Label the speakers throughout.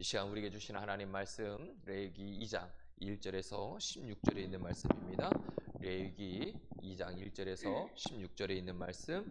Speaker 1: 이 시간 우리에게 주신 하나님 말씀 레위기 2장 1절에서 16절에 있는 말씀입니다. 레위기 2장 1절에서 16절에 있는 말씀.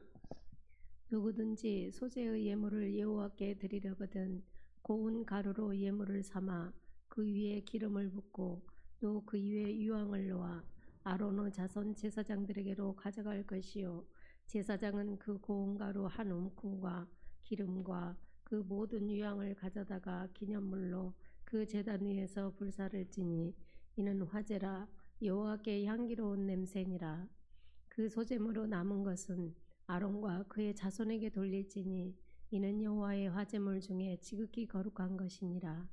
Speaker 2: 누구든지 소재의 예물을 여호와께 드리려거든 고운 가루로 예물을 삼아 그 위에 기름을 붓고 또 그 위에 유황을 놓아 아론의 자손 제사장들에게로 가져갈 것이요 제사장은 그 고운 가루 한 움큼과 기름과 그 모든 유황을 가져다가 기념물로 그 제단 위에서 불사를 지니 이는 화제라 여호와께 향기로운 냄새니라. 그 소재물로 남은 것은 아론과 그의 자손에게 돌릴지니 이는 여호와의 화제물 중에 지극히 거룩한 것이니라.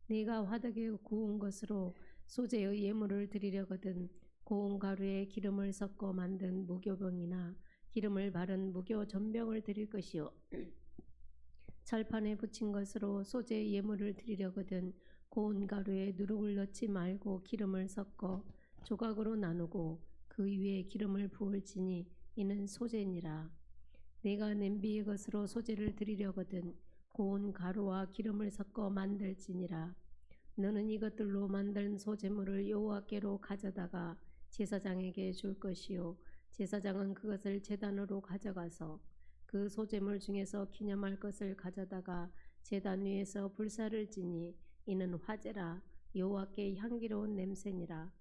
Speaker 2: 네가 화덕에 구운 것으로 소재의 예물을 드리려거든 고운 가루에 기름을 섞어 만든 무교병이나 기름을 바른 무교 전병을 드릴 것이요 철판에 붙인 것으로 소재의 예물을 드리려거든 고운 가루에 누룩을 넣지 말고 기름을 섞어 조각으로 나누고 그 위에 기름을 부을지니 이는 소재니라. 내가 냄비의 것으로 소재를 드리려거든 고운 가루와 기름을 섞어 만들지니라. 너는 이것들로 만든 소재물을 여호와께로 가져다가 제사장에게 줄 것이요 제사장은 그것을 제단으로 가져가서 그 소재물 중에서 기념할 것을 가져다가 제단 위에서 불사를 지니 이는 화제라 여호와께 향기로운 냄새니라.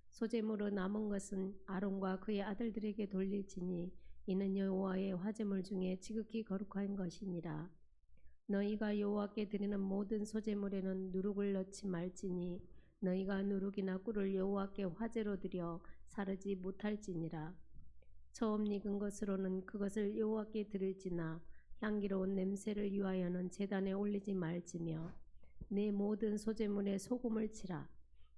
Speaker 2: 소재물로 남은 것은 아론과 그의 아들들에게 돌릴지니 이는 여호와의 화제물 중에 지극히 거룩한 것이니라. 너희가 여호와께 드리는 모든 소재물에는 누룩을 넣지 말지니 너희가 누룩이나 꿀을 여호와께 화제로 드려 사르지 못할지니라. 처음 익은 것으로는 그것을 여호와께 드릴지나 향기로운 냄새를 위하여는 제단에 올리지 말지며 내 모든 소재물에 소금을 치라.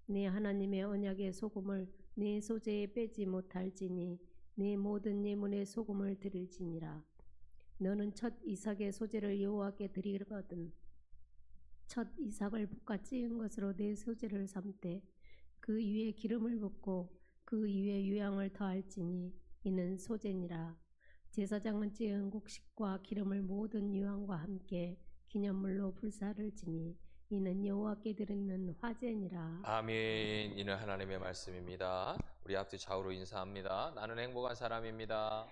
Speaker 2: 네 하나님의 언약의 소금을 네 소재에 빼지 못할지니 네 모든 예물에 소금을 드릴지니라. 너는 첫 이삭의 소재를 여호와께 드리거든 첫 이삭을 볶아 찌은 것으로 네 소재를 삼되 그 위에 기름을 붓고 그 위에 유향을 더할지니 이는 소재니라. 제사장은 찌은 곡식과 기름을 모든 유향과 함께 기념물로 불사를 지니 이는 여호와께 드리는 화제니라.
Speaker 1: 아멘. 이는 하나님의 말씀입니다. 우리 앞뒤 좌우로 인사합니다. 나는 행복한 사람입니다.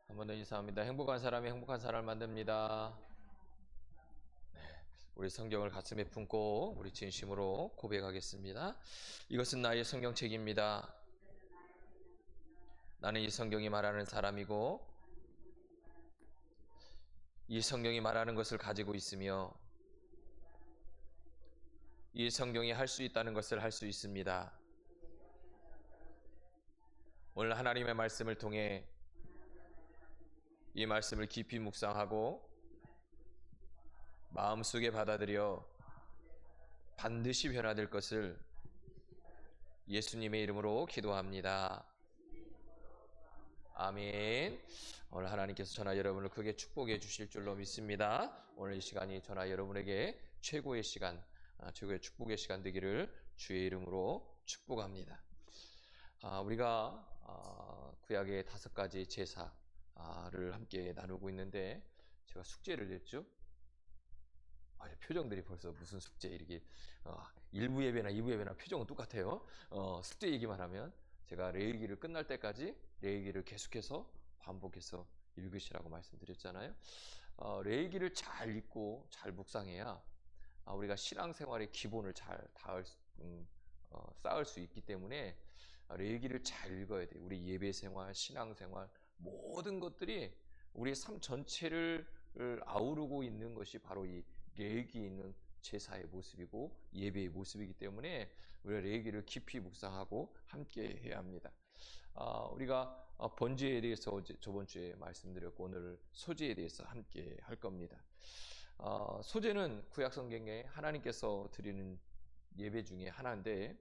Speaker 1: 한 번 더 인사합니다. 행복한 사람이 행복한 사람을 만듭니다. 우리 성경을 가슴에 품고 우리 진심으로 고백하겠습니다. 이것은 나의 성경책입니다. 나는 이 성경이 말하는 사람이고 이 성경이 말하는 것을 가지고 있으며 이 성경이 할 수 있다는 것을 할 수 있습니다. 오늘 하나님의 말씀을 통해 이 말씀을 깊이 묵상하고 마음속에 받아들여 반드시 변화될 것을 예수님의 이름으로 기도합니다. 아멘. 오늘 하나님께서 저나 여러분을 크게 축복해 주실 줄로 믿습니다. 오늘 이 시간이 저나 여러분에게 최고의 시간, 최고의 축복의 시간 되기를 주의 이름으로 축복합니다. 우리가 구약의 5가지 제사를 함께 나누고 있는데 제가 숙제를 냈죠. 표정들이 벌써 무슨 숙제 이렇게 1부 예배나 2부 예배나 표정은 똑같아요. 숙제 얘기만 하면 제가 레위기를 끝날 때까지 레위기를 계속해서 반복해서 읽으시라고 말씀드렸잖아요. 레위기를 잘 읽고 잘 묵상해야 우리가 신앙생활의 기본을 잘 쌓을 수 있기 때문에 레위기를 잘 읽어야 돼요. 우리 예배생활, 신앙생활 모든 것들이 우리의 삶 전체를 아우르고 있는 것이 바로 이 레위기에 있는 제사의 모습이고 예배의 모습이기 때문에 우리가 레위기를 깊이 묵상하고 함께 해야 합니다. 우리가 번제에 대해서 저번 주에 말씀드렸고 오늘 소제에 대해서 함께 할 겁니다. 소제는 구약성경에 하나님께서 드리는 예배 중에 하나인데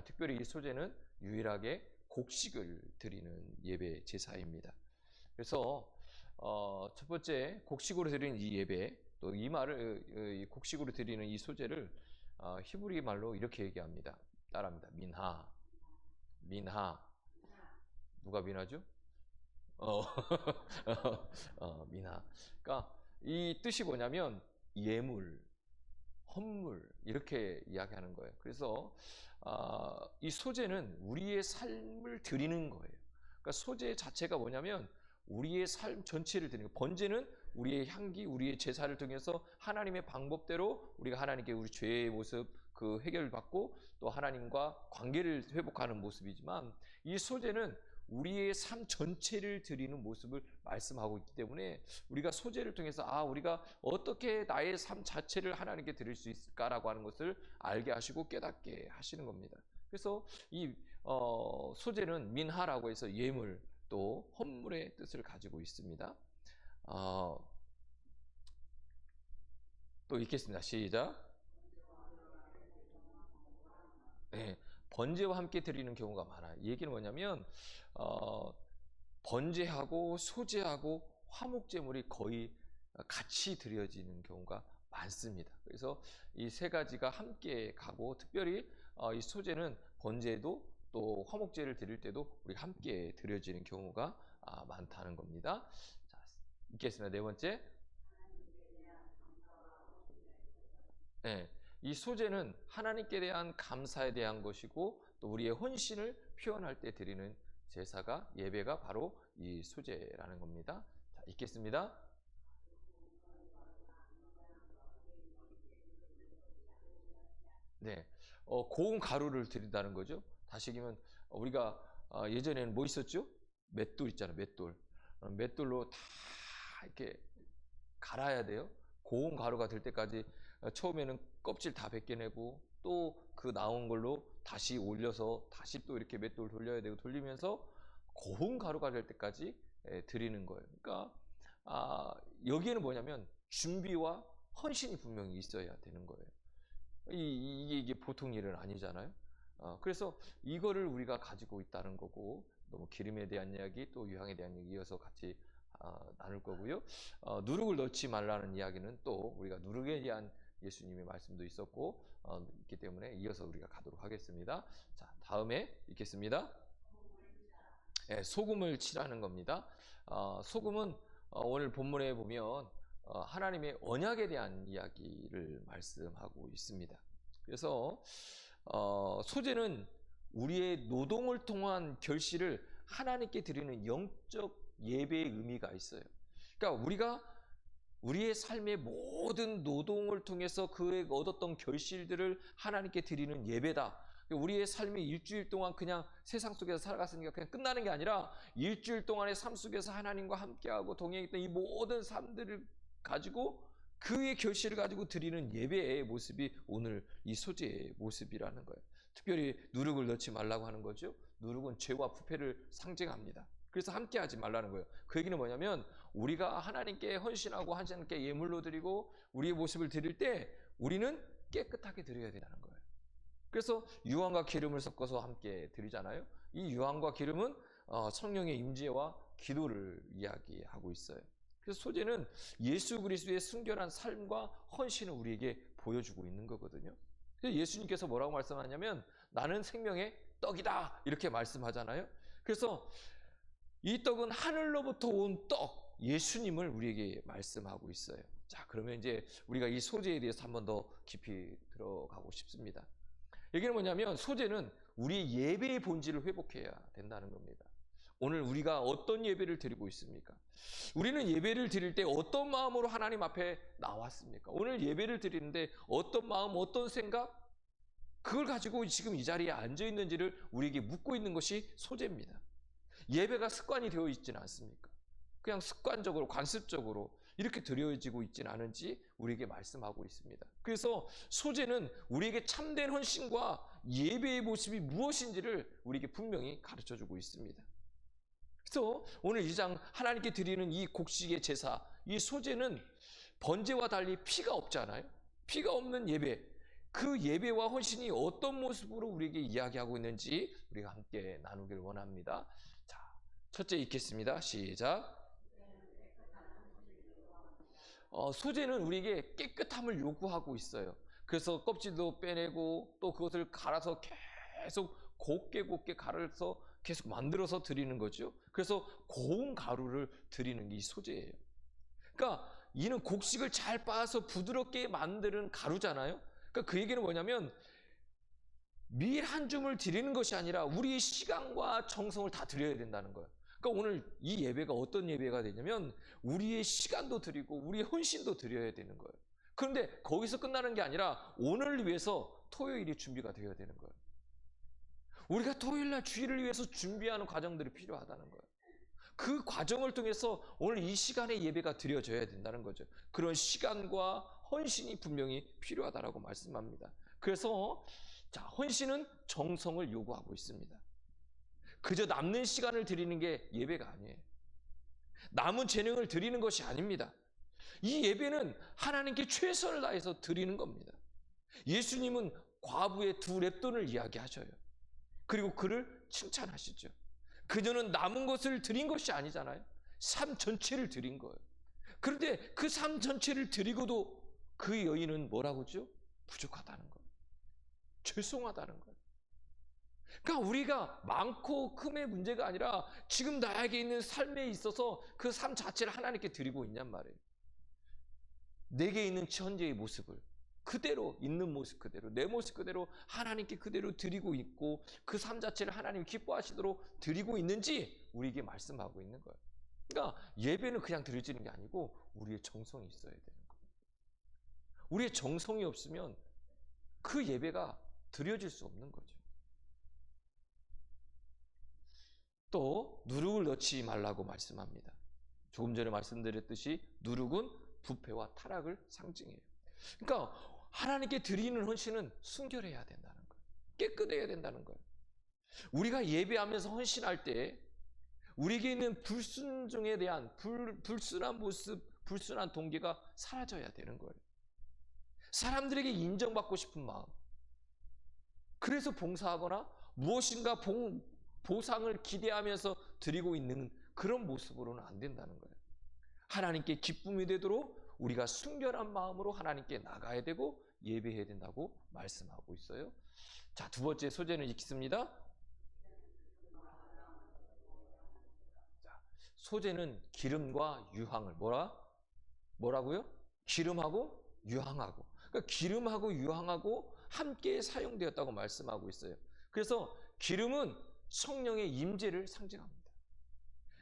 Speaker 1: 특별히 이 소제는 유일하게 곡식을 드리는 예배 제사입니다. 그래서 첫 번째 곡식으로 드리는 이 예배, 또 이 말을 곡식으로 드리는 이 소제를 히브리 말로 이렇게 얘기합니다. 따라합니다. 민하. 민하. 누가 민하죠? 민하. 그러니까 이 뜻이 뭐냐면 예물, 헌물 이렇게 이야기하는 거예요. 그래서 이 소제는 우리의 삶을 드리는 거예요. 그러니까 소제 자체가 뭐냐면 우리의 삶 전체를 드리는 거예요. 번제는 우리의 향기, 우리의 제사를 통해서 하나님의 방법대로 우리가 하나님께 우리 죄의 모습 그 해결받고 또 하나님과 관계를 회복하는 모습이지만, 이 소제는 우리의 삶 전체를 드리는 모습을 말씀하고 있기 때문에 우리가 소제를 통해서 우리가 어떻게 나의 삶 자체를 하나님께 드릴 수 있을까라고 하는 것을 알게 하시고 깨닫게 하시는 겁니다. 그래서 이 소제는 민하라고 해서 예물 또 헌물의 뜻을 가지고 있습니다. 또 읽겠습니다. 시작. 네, 번제와 함께 드리는 경우가 많아요. 이 얘기는 뭐냐면 번제하고 소제하고 화목제물이 거의 같이 드려지는 경우가 많습니다. 그래서 이 세 가지가 함께 가고, 특별히 이 소제는 번제도 또 화목제를 드릴 때도 우리가 함께 드려지는 경우가 많다는 겁니다. 자, 읽겠습니다. 네 번째. 네, 이 소제는 하나님께 대한 감사에 대한 것이고 또 우리의 헌신을 표현할 때 드리는 제사가, 예배가 바로 이 소제라는 겁니다. 자, 읽겠습니다. 네, 고운 가루를 드린다는 거죠. 다시 얘기하면 우리가 예전에는 뭐 있었죠? 맷돌 있잖아요. 맷돌. 맷돌로 다 이렇게 갈아야 돼요. 고운 가루가 될 때까지 처음에는 껍질 다 벗겨내고 또 그 나온 걸로 다시 올려서 다시 또 이렇게 맷돌 돌려야 되고 돌리면서 고운 가루가 될 때까지 드리는 거예요. 그러니까 여기에는 뭐냐면 준비와 헌신이 분명히 있어야 되는 거예요. 이게 보통 일은 아니잖아요. 그래서 이거를 우리가 가지고 있다는 거고, 너무 기름에 대한 이야기 또 유향에 대한 이야기 이어서 같이 나눌 거고요. 누룩을 넣지 말라는 이야기는 또 우리가 누룩에 대한 예수님의 말씀도 있기 때문에 이어서 우리가 가도록 하겠습니다. 자, 다음에 읽겠습니다. 네, 소금을 칠하는 겁니다. 소금은 오늘 본문에 보면 하나님의 언약에 대한 이야기를 말씀하고 있습니다. 그래서 소제는 우리의 노동을 통한 결실을 하나님께 드리는 영적 예배의 의미가 있어요. 그러니까 우리가 우리의 삶의 모든 노동을 통해서 그에 얻었던 결실들을 하나님께 드리는 예배다. 우리의 삶이 일주일 동안 그냥 세상 속에서 살아갔으니까 그냥 끝나는 게 아니라 일주일 동안의 삶 속에서 하나님과 함께하고 동행했던 이 모든 삶들을 가지고 그의 결실을 가지고 드리는 예배의 모습이 오늘 이 소제의 모습이라는 거예요. 특별히 누룩을 넣지 말라고 하는 거죠. 누룩은 죄와 부패를 상징합니다. 그래서 함께하지 말라는 거예요. 그 얘기는 뭐냐면 우리가 하나님께 헌신하고 하나님께 예물로 드리고 우리의 모습을 드릴 때 우리는 깨끗하게 드려야 된다는 거예요. 그래서 유황과 기름을 섞어서 함께 드리잖아요. 이 유황과 기름은 성령의 임재와 기도를 이야기하고 있어요. 그래서 소제는 예수 그리스도의 순결한 삶과 헌신을 우리에게 보여주고 있는 거거든요. 그래서 예수님께서 뭐라고 말씀하냐면 나는 생명의 떡이다 이렇게 말씀하잖아요. 그래서 이 떡은 하늘로부터 온 떡, 예수님을 우리에게 말씀하고 있어요. 자, 그러면 이제 우리가 이 소제에 대해서 한 번 더 깊이 들어가고 싶습니다. 여기는 뭐냐면 소제는 우리의 예배의 본질을 회복해야 된다는 겁니다. 오늘 우리가 어떤 예배를 드리고 있습니까? 우리는 예배를 드릴 때 어떤 마음으로 하나님 앞에 나왔습니까? 오늘 예배를 드리는데 어떤 마음, 어떤 생각? 그걸 가지고 지금 이 자리에 앉아 있는지를 우리에게 묻고 있는 것이 소제입니다. 예배가 습관이 되어 있지는 않습니까? 그냥 습관적으로, 관습적으로 이렇게 드려지고 있지는 않은지 우리에게 말씀하고 있습니다. 그래서 소제는 우리에게 참된 헌신과 예배의 모습이 무엇인지를 우리에게 분명히 가르쳐주고 있습니다. 그래서 오늘 이 장 하나님께 드리는 이 곡식의 제사, 이 소제는 번제와 달리 피가 없잖아요. 피가 없는 예배, 그 예배와 헌신이 어떤 모습으로 우리에게 이야기하고 있는지 우리가 함께 나누길 원합니다. 자, 첫째 읽겠습니다. 시작. 소제는 우리에게 깨끗함을 요구하고 있어요. 그래서 껍질도 빼내고 또 그것을 갈아서 계속 곱게 갈아서 계속 만들어서 드리는 거죠. 그래서 고운 가루를 드리는 게 이 소제예요. 그러니까 이는 곡식을 잘 빻아서 부드럽게 만드는 가루잖아요. 그러니까 그 얘기는 뭐냐면 밀 한 줌을 드리는 것이 아니라 우리의 시간과 정성을 다 드려야 된다는 거예요. 그러니까 오늘 이 예배가 어떤 예배가 되냐면 우리의 시간도 드리고 우리의 헌신도 드려야 되는 거예요. 그런데 거기서 끝나는 게 아니라 오늘을 위해서 토요일이 준비가 되어야 되는 거예요. 우리가 토요일날 주일을 위해서 준비하는 과정들이 필요하다는 거예요. 그 과정을 통해서 오늘 이 시간에 예배가 드려져야 된다는 거죠. 그런 시간과 헌신이 분명히 필요하다라고 말씀합니다. 그래서 헌신은 정성을 요구하고 있습니다. 그저 남는 시간을 드리는 게 예배가 아니에요. 남은 재능을 드리는 것이 아닙니다. 이 예배는 하나님께 최선을 다해서 드리는 겁니다. 예수님은 과부의 2렙돈을 이야기하셔요. 그리고 그를 칭찬하시죠. 그녀는 남은 것을 드린 것이 아니잖아요. 삶 전체를 드린 거예요. 그런데 그 삶 전체를 드리고도 그 여인은 뭐라고 하죠? 부족하다는 거예요. 죄송하다는 거예요. 그러니까 우리가 많고 큼의 문제가 아니라 지금 나에게 있는 삶에 있어서 그 삶 자체를 하나님께 드리고 있냔 말이에요. 내게 있는 현재의 모습을 그대로 있는 모습 그대로 내 모습 그대로 하나님께 그대로 드리고 있고 그 삶 자체를 하나님 기뻐하시도록 드리고 있는지 우리에게 말씀하고 있는 거예요. 그러니까 예배는 그냥 드려지는 게 아니고 우리의 정성이 있어야 되는 거예요. 우리의 정성이 없으면 그 예배가 드려질 수 없는 거죠. 또 누룩을 넣지 말라고 말씀합니다. 조금 전에 말씀드렸듯이 누룩은 부패와 타락을 상징해요. 그러니까 하나님께 드리는 헌신은 순결해야 된다는 거예요. 깨끗해야 된다는 거예요. 우리가 예배하면서 헌신할 때 우리에게 있는 불순종에 대한 불순한 모습, 불순한 동기가 사라져야 되는 거예요. 사람들에게 인정받고 싶은 마음, 그래서 봉사하거나 무엇인가 보상을 기대하면서 드리고 있는 그런 모습으로는 안 된다는 거예요. 하나님께 기쁨이 되도록 우리가 순결한 마음으로 하나님께 나가야 되고 예배해야 된다고 말씀하고 있어요. 자, 2번째 소재는 읽겠습니다. 자, 소재는 기름과 유황을 뭐라고요? 기름하고 유황하고. 그러니까 기름하고 유황하고 함께 사용되었다고 말씀하고 있어요. 그래서 기름은 성령의 임재를 상징합니다.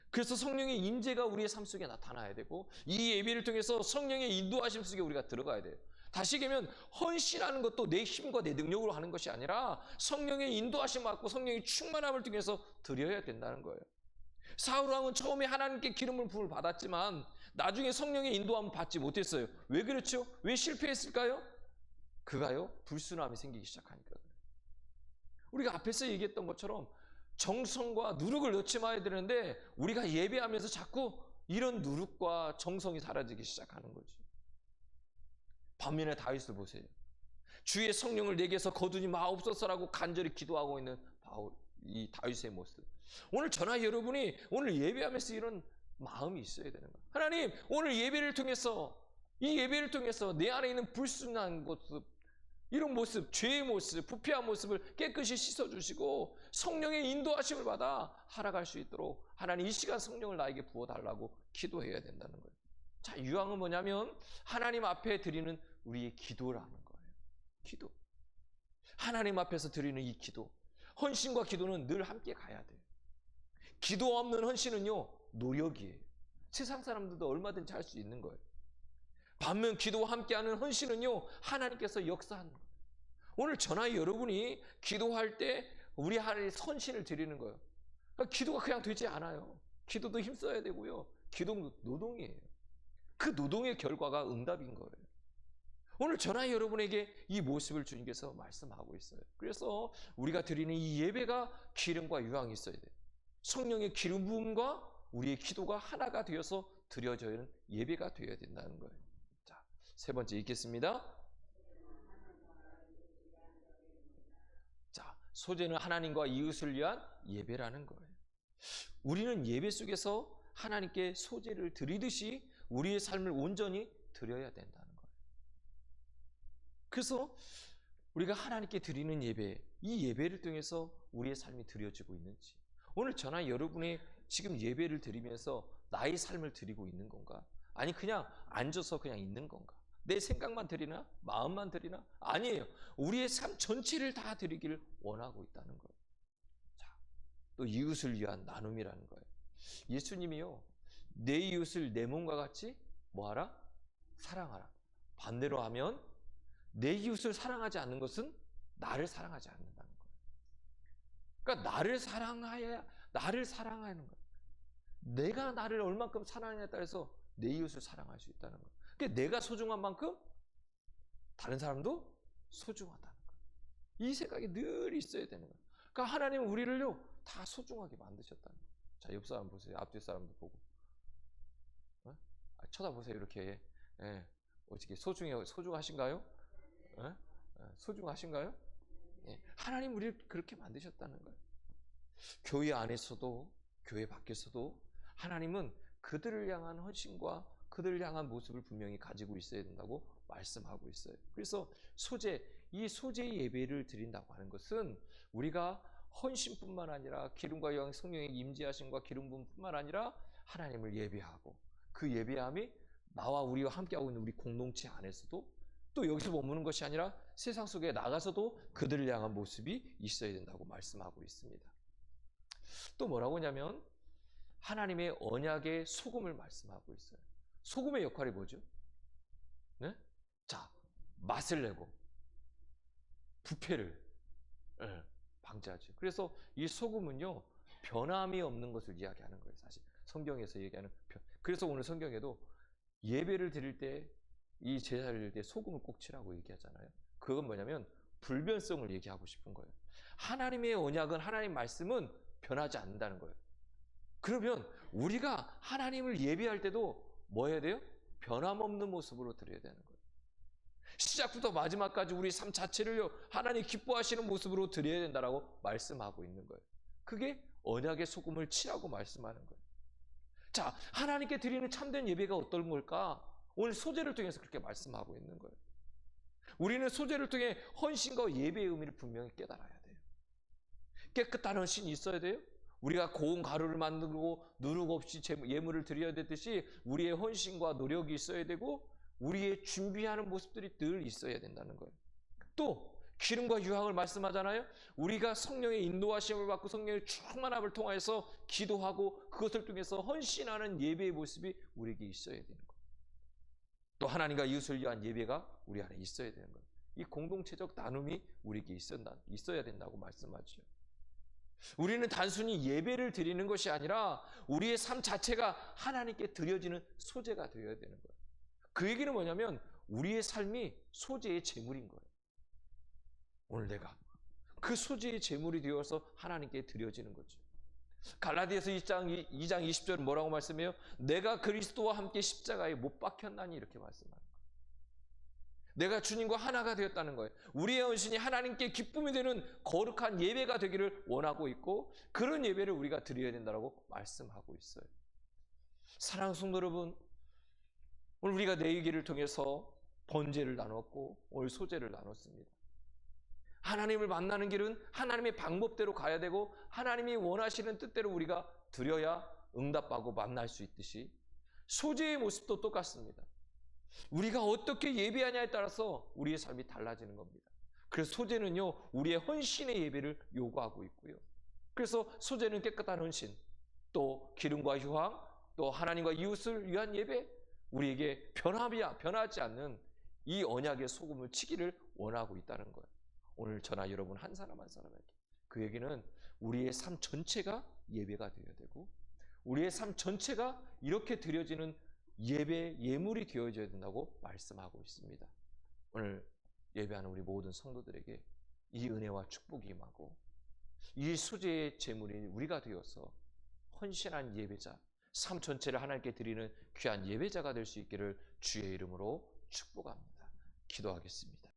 Speaker 1: 그래서 성령의 임재가 우리의 삶 속에 나타나야 되고 이 예배를 통해서 성령의 인도하심 속에 우리가 들어가야 돼요. 다시 얘기하면 헌신하는 것도 내 힘과 내 능력으로 하는 것이 아니라 성령의 인도하심 받고 성령의 충만함을 통해서 드려야 된다는 거예요. 사울 왕은 처음에 하나님께 기름을 부음을 받았지만 나중에 성령의 인도함을 받지 못했어요. 왜 그렇죠? 왜 실패했을까요? 그가요? 불순함이 생기기 시작하니까 그래요. 우리가 앞에서 얘기했던 것처럼 정성과 누룩을 넣지 마야 되는데 우리가 예배하면서 자꾸 이런 누룩과 정성이 사라지기 시작하는 거죠. 반면에 다윗을 보세요. 주의 성령을 내게서 거두지 마옵소서라고 간절히 기도하고 있는 이 다윗의 모습. 오늘 저나 여러분이 오늘 예배하면서 이런 마음이 있어야 되는 거예요. 하나님, 오늘 예배를 통해서 이 예배를 통해서 내 안에 있는 불순한 모습, 이런 모습, 죄의 모습, 부패한 모습을 깨끗이 씻어주시고 성령의 인도하심을 받아 살아갈 수 있도록 하나님 이 시간 성령을 나에게 부어달라고 기도해야 된다는 거예요. 자, 유황은 뭐냐면 하나님 앞에 드리는 우리의 기도라는 거예요. 기도. 하나님 앞에서 드리는 이 기도. 헌신과 기도는 늘 함께 가야 돼요. 기도 없는 헌신은요, 노력이에요. 세상 사람들도 얼마든지 할 수 있는 거예요. 반면 기도와 함께하는 헌신은요, 하나님께서 역사하는 거예요. 오늘 저나 여러분이 기도할 때 우리 하나님 헌신을 드리는 거예요. 그러니까 기도가 그냥 되지 않아요. 기도도 힘써야 되고요. 기도는 노동이에요. 그 노동의 결과가 응답인 거예요. 오늘 저나 여러분에게 이 모습을 주님께서 말씀하고 있어요. 그래서 우리가 드리는 이 예배가 기름과 유황이 있어야 돼요. 성령의 기름 부음과 우리의 기도가 하나가 되어서 드려져야 예배가 되어야 된다는 거예요. 자, 3번째 읽겠습니다. 자, 소재는 하나님과 이웃을 위한 예배라는 거예요. 우리는 예배 속에서 하나님께 소재를 드리듯이 우리의 삶을 온전히 드려야 된다는 거예요. 그래서 우리가 하나님께 드리는 예배, 이 예배를 통해서 우리의 삶이 드려지고 있는지, 오늘 저나 여러분이 지금 예배를 드리면서 나의 삶을 드리고 있는 건가? 아니 그냥 앉아서 그냥 있는 건가? 내 생각만 드리나? 마음만 드리나? 아니에요. 우리의 삶 전체를 다 드리기를 원하고 있다는 거예요. 자, 또 이웃을 위한 나눔이라는 거예요. 예수님이요, 내 이웃을 내 몸과 같이 뭐하라? 사랑하라. 반대로 하면 내 이웃을 사랑하지 않는 것은 나를 사랑하지 않는다는 거예요. 그러니까 나를 사랑하는 거예요. 내가 나를 얼만큼 사랑하냐에 따라서 내 이웃을 사랑할 수 있다는 거예요. 그러니까 내가 소중한 만큼 다른 사람도 소중하다는 거예요. 이 생각이 늘 있어야 되는 거예요. 그러니까 하나님은 우리를요 다 소중하게 만드셨다는 거예요. 자, 옆 사람 보세요. 앞뒤 사람도 보고 쳐다보세요. 이렇게. 예. 어떻게 소중하신가요? 예? 소중하신가요? 예. 하나님 우리를 그렇게 만드셨다는 거예요. 교회 안에서도 교회 밖에서도 하나님은 그들을 향한 헌신과 그들을 향한 모습을 분명히 가지고 있어야 된다고 말씀하고 있어요. 그래서 이 소재 예배를 드린다고 하는 것은 우리가 헌신뿐만 아니라 기름과 영 성령의 임재하심과 기름 부음뿐만 아니라 하나님을 예배하고 그 예배함이 나와 우리와 함께하고 있는 우리 공동체 안에서도 또 여기서 머무는 것이 아니라 세상 속에 나가서도 그들을 향한 모습이 있어야 된다고 말씀하고 있습니다. 또 뭐라고 하냐면 하나님의 언약의 소금을 말씀하고 있어요. 소금의 역할이 뭐죠? 네? 자, 맛을 내고 부패를 방지하죠. 그래서 이 소금은요 변함이 없는 것을 이야기하는 거예요. 사실 성경에서 얘기하는 그래서 오늘 성경에도 예배를 드릴 때 이 제사를 드릴 때 소금을 꼭 치라고 얘기하잖아요. 그건 뭐냐면 불변성을 얘기하고 싶은 거예요. 하나님의 언약은 하나님 말씀은 변하지 않는다는 거예요. 그러면 우리가 하나님을 예배할 때도 뭐 해야 돼요? 변함없는 모습으로 드려야 되는 거예요. 시작부터 마지막까지 우리 삶 자체를요 하나님 기뻐하시는 모습으로 드려야 된다라고 말씀하고 있는 거예요. 그게 언약의 소금을 치라고 말씀하는 거예요. 자, 하나님께 드리는 참된 예배가 어떤 걸까? 오늘 소제를 통해서 그렇게 말씀하고 있는 거예요. 우리는 소제를 통해 헌신과 예배의 의미를 분명히 깨달아야 돼요. 깨끗한 헌신이 있어야 돼요. 우리가 고운 가루를 만들고 누룩 없이 예물을 드려야 되듯이 우리의 헌신과 노력이 있어야 되고 우리의 준비하는 모습들이 늘 있어야 된다는 거예요. 또 기름과 유황을 말씀하잖아요. 우리가 성령의 인도하심을 받고 성령의 충만함을 통해서 기도하고 그것을 통해서 헌신하는 예배의 모습이 우리에게 있어야 되는 거예요. 또 하나님과 이웃을 위한 예배가 우리 안에 있어야 되는 거예요. 이 공동체적 나눔이 우리에게 있어야 된다고 말씀하죠. 우리는 단순히 예배를 드리는 것이 아니라 우리의 삶 자체가 하나님께 드려지는 소재가 되어야 되는 거예요. 그 얘기는 뭐냐면 우리의 삶이 소재의 제물인 거예요. 오늘 내가 그 소재의 제물이 되어서 하나님께 드려지는 거죠. 갈라디아서 2장 20절은 뭐라고 말씀해요? 내가 그리스도와 함께 십자가에 못 박혔나니 이렇게 말씀합니다. 내가 주님과 하나가 되었다는 거예요. 우리의 헌신이 하나님께 기쁨이 되는 거룩한 예배가 되기를 원하고 있고 그런 예배를 우리가 드려야 된다고 말씀하고 있어요. 사랑하는 성도 여러분, 오늘 우리가 내기를 통해서 번제를 나눴고 오늘 소제를 나눴습니다. 하나님을 만나는 길은 하나님의 방법대로 가야 되고 하나님이 원하시는 뜻대로 우리가 드려야 응답하고 만날 수 있듯이 소제의 모습도 똑같습니다. 우리가 어떻게 예배하냐에 따라서 우리의 삶이 달라지는 겁니다. 그래서 소제는요 우리의 헌신의 예배를 요구하고 있고요. 그래서 소제는 깨끗한 헌신, 또 기름과 유황, 또 하나님과 이웃을 위한 예배, 우리에게 변하지 않는 이 언약의 소금을 치기를 원하고 있다는 거예요. 오늘 저나 여러분 한 사람 한 사람에게 그 얘기는 우리의 삶 전체가 예배가 되어야 되고 우리의 삶 전체가 이렇게 드려지는 예물이 되어져야 된다고 말씀하고 있습니다. 오늘 예배하는 우리 모든 성도들에게 이 은혜와 축복이 임하고 이 소재의 제물이 우리가 되어서 헌신한 예배자, 삶 전체를 하나님께 드리는 귀한 예배자가 될 수 있기를 주의 이름으로 축복합니다. 기도하겠습니다.